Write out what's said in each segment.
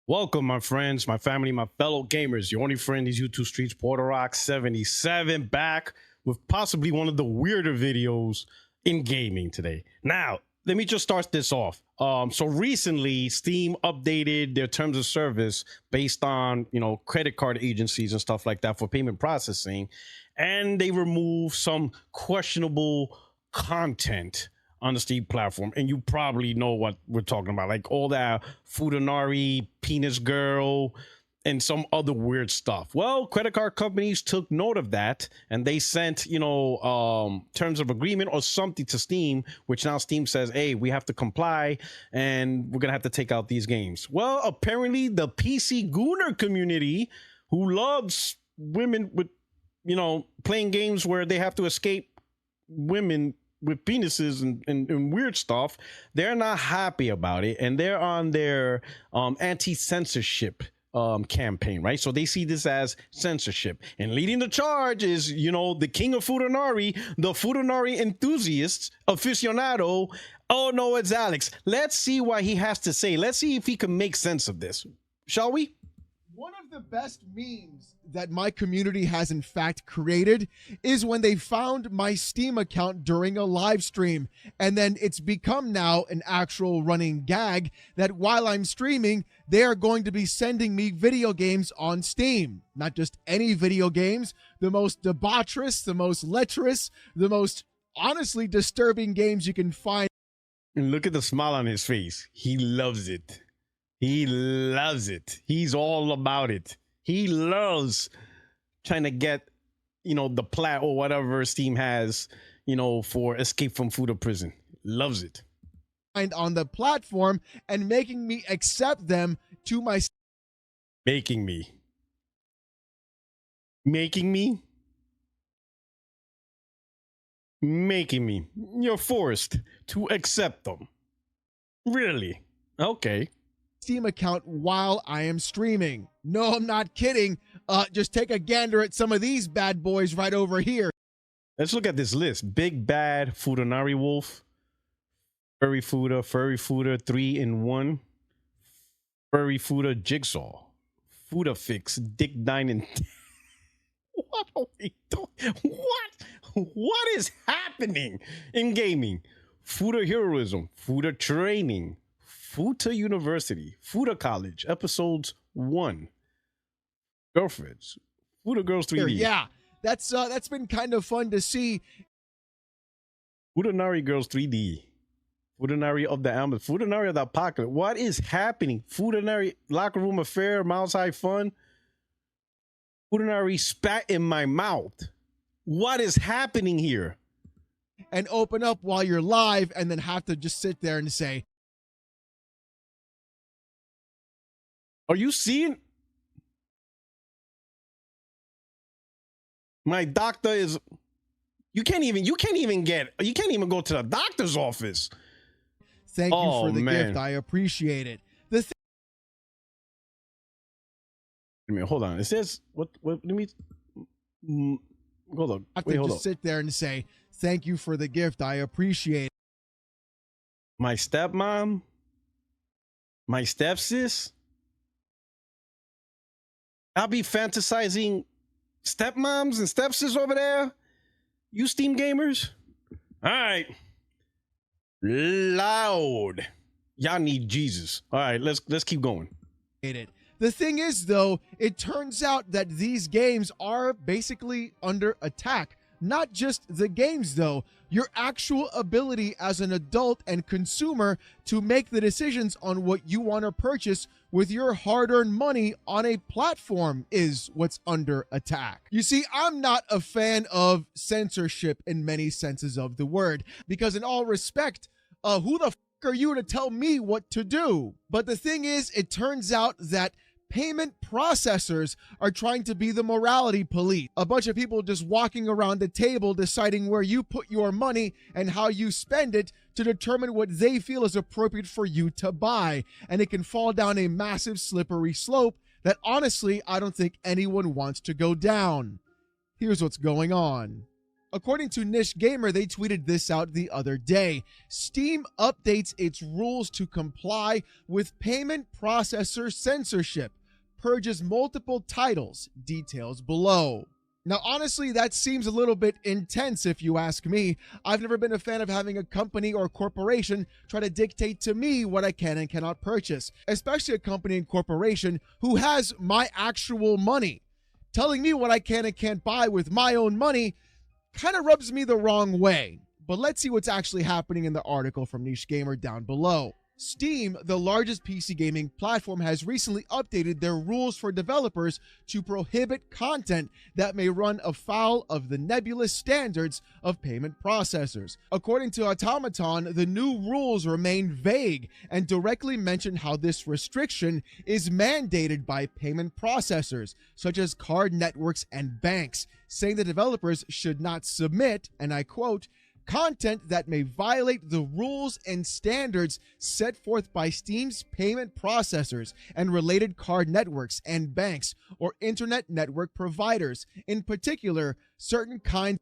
Welcome, my friends, my family, my fellow gamers. Your only friend is YouTube Streets Porter Rock 77 back with possibly one of the weirder videos in gaming today. Now, let me just start this off. So recently, Steam updated their terms of service based on, credit card agencies and stuff like that for payment processing, and they removed some questionable content on the Steam platform. And you probably know what we're talking about, like all that Futanari, Penis Girl, and some other weird stuff. Well, credit card companies took note of that, and they sent, terms of agreement or something to Steam, which now Steam says, hey, we have to comply, and we're gonna have to take out these games. Well, apparently the PC Gooner community, who loves women with, playing games where they have to escape women with penises and weird stuff, they're not happy about it, and they're on their anti-censorship campaign, right? So they see this as censorship, and leading the charge is, the king of Futanari, the Futanari enthusiast aficionado. Oh no, it's Alex. Let's see what he has to say. Let's see if he can make sense of this, shall we? One of the best memes that my community has in fact created is when they found my Steam account during a live stream, and then it's become now an actual running gag that while I'm streaming, they are going to be sending me video games on Steam. Not just any video games, the most debaucherous, the most lecherous, the most honestly disturbing games you can find. And look at the smile on his face. He loves it. He loves it. He's all about it. He loves trying to get, the plat or whatever Steam has, for escape from Futa prison. Loves it. On the platform and making me accept them to my... Making me. Making me? Making me. You're forced to accept them. Really? Okay. Steam account while I am streaming. No, I'm not kidding. Just take a gander at some of these bad boys right over here. Let's look at this list. Big Bad Futanari Wolf, Furry Futa 3-in-1, Furry Futa Jigsaw, Futa Fix, Dick 9 and 10. What are we doing? What is happening in gaming? Futa Heroism, Futa Training, Futa University, Futa College, episodes 1. Girlfriends, Futa Girls 3D. Yeah, that's been kind of fun to see. Futanari Girls 3D, Futanari of the Ambulance, Futanari of the Apocalypse. What is happening? Futanari Locker Room Affair, Mouse High Fun, Futanari Spat in My Mouth. What is happening here? And open up while you're live and then have to just sit there and say, are you seeing? My doctor is, you can't even go to the doctor's office. Thank you for the gift. I appreciate it. Hold on. It says, what, let me, hold on. I have to just sit there and say, thank you for the gift. I appreciate it. My stepmom, my stepsis, I'll be fantasizing stepmoms and stepsis over there. You Steam gamers? All right. Loud. Y'all need Jesus. All right, let's keep going. The thing is, though, it turns out that these games are basically under attack. Not just the games, though. Your actual ability as an adult and consumer to make the decisions on what you want to purchase with your hard-earned money on a platform is what's under attack. You see, I'm not a fan of censorship in many senses of the word, because in all respect, who the f are you to tell me what to do? But the thing is, it turns out that payment processors are trying to be the morality police. A bunch of people just walking around the table deciding where you put your money and how you spend it to determine what they feel is appropriate for you to buy. And it can fall down a massive slippery slope that honestly, I don't think anyone wants to go down. Here's what's going on. According to Niche Gamer, they tweeted this out the other day. Steam updates its rules to comply with payment processor censorship. Purges multiple titles. Details below. Now, honestly, that seems a little bit intense if you ask me. I've never been a fan of having a company or corporation try to dictate to me what I can and cannot purchase, especially a company and corporation who has my actual money. Telling me what I can and can't buy with my own money kind of rubs me the wrong way. But let's see what's actually happening in the article from Niche Gamer down below. Steam, the largest PC gaming platform, has recently updated their rules for developers to prohibit content that may run afoul of the nebulous standards of payment processors. According to Automaton, the new rules remain vague and directly mention how this restriction is mandated by payment processors, such as card networks and banks, saying the developers should not submit, and I quote, content that may violate the rules and standards set forth by Steam's payment processors and related card networks and banks or internet network providers, in particular, certain kinds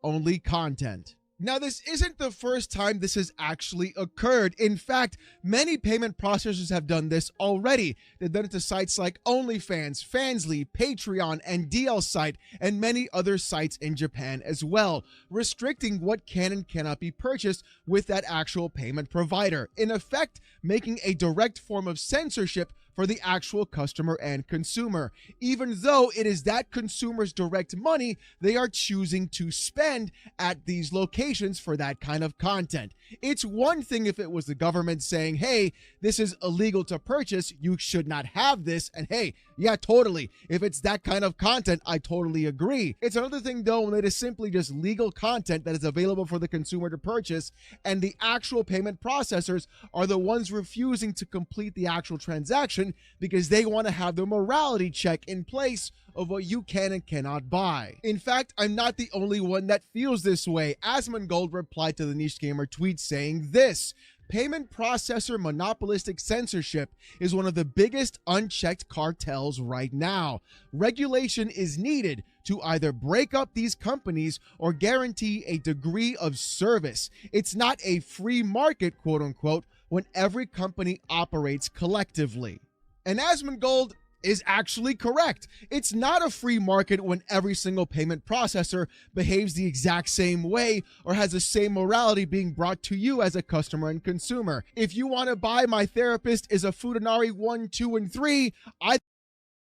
of only content. Now, this isn't the first time this has actually occurred. In fact, many payment processors have done this already. They've done it to sites like OnlyFans, Fansly, Patreon, and DL Site, and many other sites in Japan as well, restricting what can and cannot be purchased with that actual payment provider. In effect, making a direct form of censorship for the actual customer and consumer, even though it is that consumer's direct money they are choosing to spend at these locations for that kind of content. It's one thing if it was the government saying, hey, this is illegal to purchase, you should not have this, and hey, yeah, totally. If it's that kind of content, I totally agree. It's another thing, though, when it is simply just legal content that is available for the consumer to purchase, and the actual payment processors are the ones refusing to complete the actual transaction because they want to have the morality check in place of what you can and cannot buy. In fact, I'm not the only one that feels this way. Asmongold replied to the Niche Gamer tweet saying this: payment processor monopolistic censorship is one of the biggest unchecked cartels right now. Regulation is needed to either break up these companies or guarantee a degree of service. It's not a free market, quote unquote, when every company operates collectively. And Asmongold is actually correct. It's not a free market when every single payment processor behaves the exact same way or has the same morality being brought to you as a customer and consumer. If you want to buy My Therapist is a Futanari 1, 2, and 3, All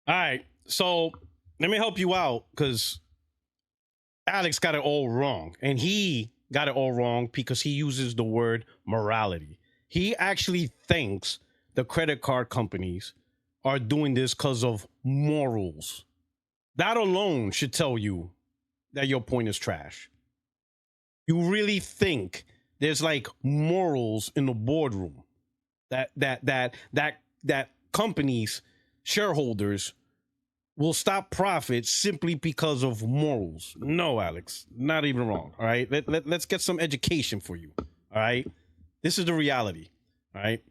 right, so let me help you out, because Alex got it all wrong. And he got it all wrong because he uses the word morality. He actually thinks the credit card companies are doing this because of morals. That alone should tell you that your point is trash. You really think there's like morals in the boardroom that companies, shareholders will stop profits simply because of morals? No, Alex, not even wrong. All right, let's get some education for you. All right, this is the reality. All right.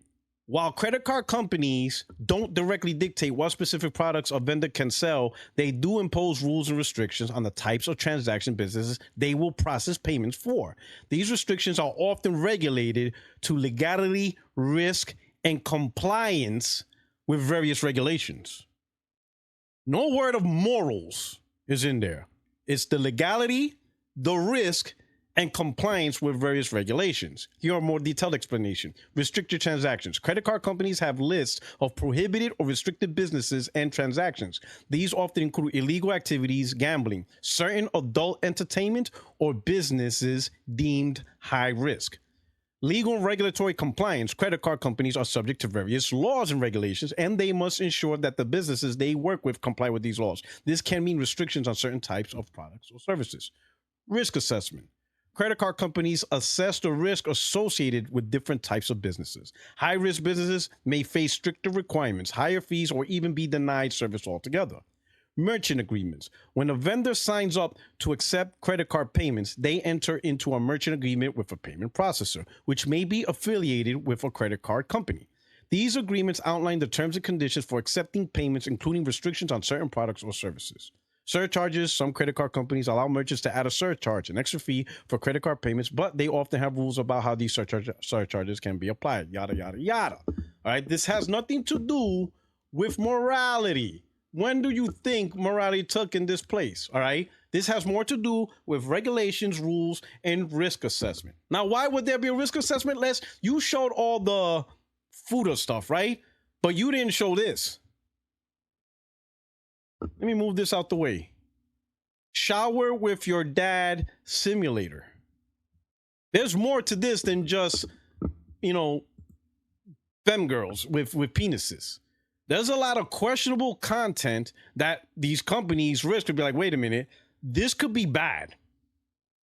While credit card companies don't directly dictate what specific products a vendor can sell, they do impose rules and restrictions on the types of transaction businesses they will process payments for. These restrictions are often regulated to legality, risk, and compliance with various regulations. No word of morals is in there. It's the legality, the risk, and compliance with various regulations. Here are more detailed explanation. Restricted transactions. Credit card companies have lists of prohibited or restricted businesses and transactions. These often include illegal activities, gambling, certain adult entertainment, or businesses deemed high risk. Legal and regulatory compliance. Credit card companies are subject to various laws and regulations, and they must ensure that the businesses they work with comply with these laws. This can mean restrictions on certain types of products or services. Risk assessment. Credit card companies assess the risk associated with different types of businesses. High-risk businesses may face stricter requirements, higher fees, or even be denied service altogether. Merchant agreements. When a vendor signs up to accept credit card payments, they enter into a merchant agreement with a payment processor, which may be affiliated with a credit card company. These agreements outline the terms and conditions for accepting payments, including restrictions on certain products or services. Surcharges. Some credit card companies allow merchants to add a surcharge, an extra fee for credit card payments, but they often have rules about how these surcharges can be applied. Yada, yada, yada. All right. This has nothing to do with morality. When do you think morality took in this place? All right. This has more to do with regulations, rules, and risk assessment. Now, why would there be a risk assessment? Les, you showed all the FUTA stuff, right? But you didn't show this. Let me move this out the way. Shower with your dad simulator. There's more to this than just, femme girls with penises. There's a lot of questionable content that these companies risk to be like, wait a minute, this could be bad,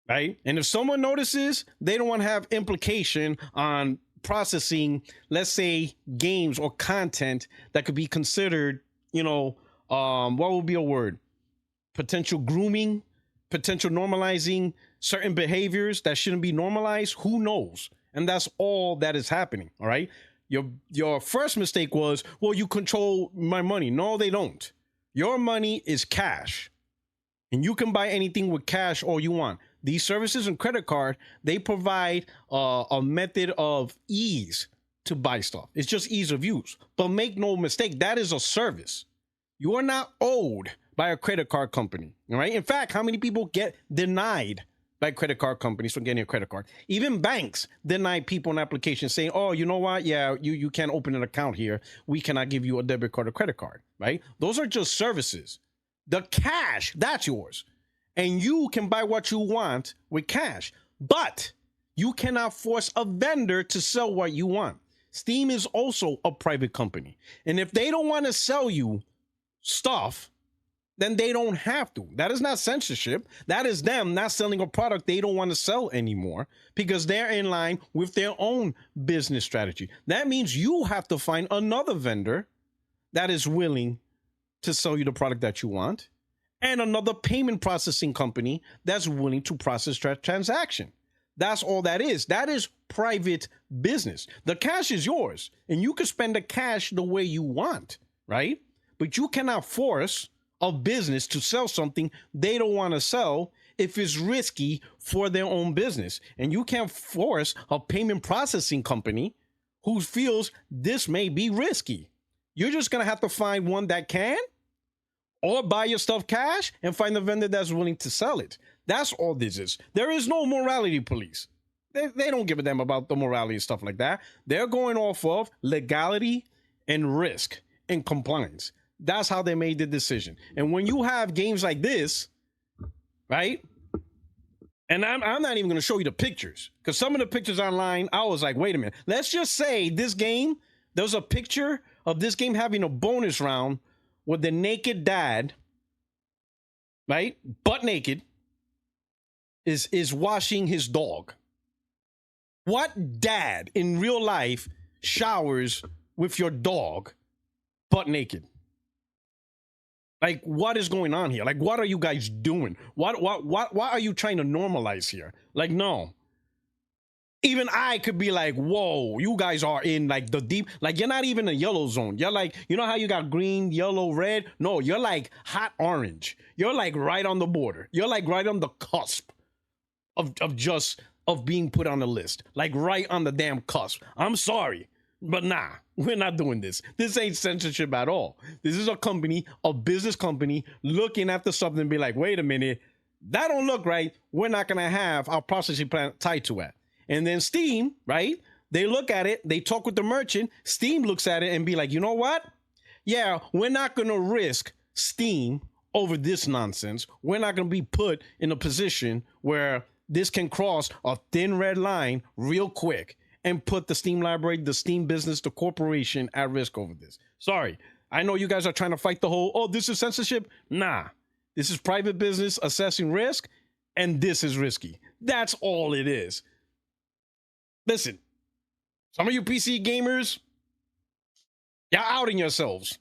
right? And if someone notices, they don't want to have implication on processing, let's say, games or content that could be considered, what would be a word? Potential grooming, potential normalizing certain behaviors that shouldn't be normalized. Who knows? And that's all that is happening. All right. Your first mistake was, well, you control my money. No, they don't. Your money is cash, and you can buy anything with cash all you want. These services and credit card, they provide a method of ease to buy stuff. It's just ease of use. But make no mistake, that is a service. You are not owed by a credit card company. All right. In fact, how many people get denied by credit card companies from getting a credit card? Even banks deny people an application saying, oh, you know what? Yeah, you can't open an account here. We cannot give you a debit card or credit card, right? Those are just services. The cash, that's yours. And you can buy what you want with cash, but you cannot force a vendor to sell what you want. Steam is also a private company. And if they don't want to sell you stuff, then they don't have to. That is not censorship. That is them not selling a product they don't want to sell anymore because they're in line with their own business strategy. That means you have to find another vendor that is willing to sell you the product that you want and another payment processing company that's willing to process transaction. That's all that is. That is private business. The cash is yours and you can spend the cash the way you want, right? But you cannot force a business to sell something they don't want to sell if it's risky for their own business. And you can't force a payment processing company who feels this may be risky. You're just going to have to find one that can, or buy your stuff cash and find a vendor that's willing to sell it. That's all this is. There is no morality police. They don't give a damn about the morality and stuff like that. They're going off of legality and risk and compliance. That's how they made the decision. And when you have games like this, right? And I'm not even going to show you the pictures because some of the pictures online, I was like, wait a minute. Let's just say this game, there's a picture of this game having a bonus round with the naked dad, right? Butt naked, is washing his dog. What dad in real life showers with your dog butt naked? Like, what is going on here? Like, what are you guys doing? What are you trying to normalize here? Like, no. Even I could be like, whoa, you guys are in like the deep, like you're not even a yellow zone. You're like, you know how you got green, yellow, red? No, you're like hot orange. You're like right on the border. You're like right on the cusp of being put on the list. Like right on the damn cusp. I'm sorry. But nah, we're not doing this. This ain't censorship at all. This is a company, a business company, looking after something and be like, wait a minute, that don't look right. We're not going to have our processing plan tied to it. And then Steam, right? They look at it. They talk with the merchant. Steam looks at it and be like, you know what? Yeah, we're not going to risk Steam over this nonsense. We're not going to be put in a position where this can cross a thin red line real quick and put the Steam library, the Steam business, the corporation at risk over this. Sorry. I know you guys are trying to fight the whole, oh, this is censorship. Nah, this is private business assessing risk, and this is risky. That's all it is. Listen, some of you PC gamers, you're outing yourselves.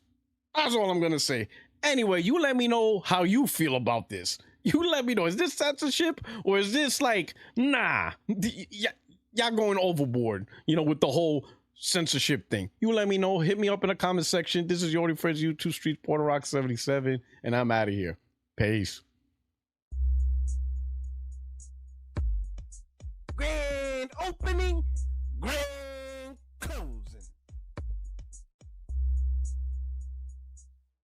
That's all I'm going to say. Anyway, you let me know how you feel about this. You let me know. Is this censorship or is this like, nah, y'all going overboard, with the whole censorship thing? You let me know. Hit me up in the comment section. This is your only friends, YouTube Street, Porter Rock 77, and I'm out of here. Peace.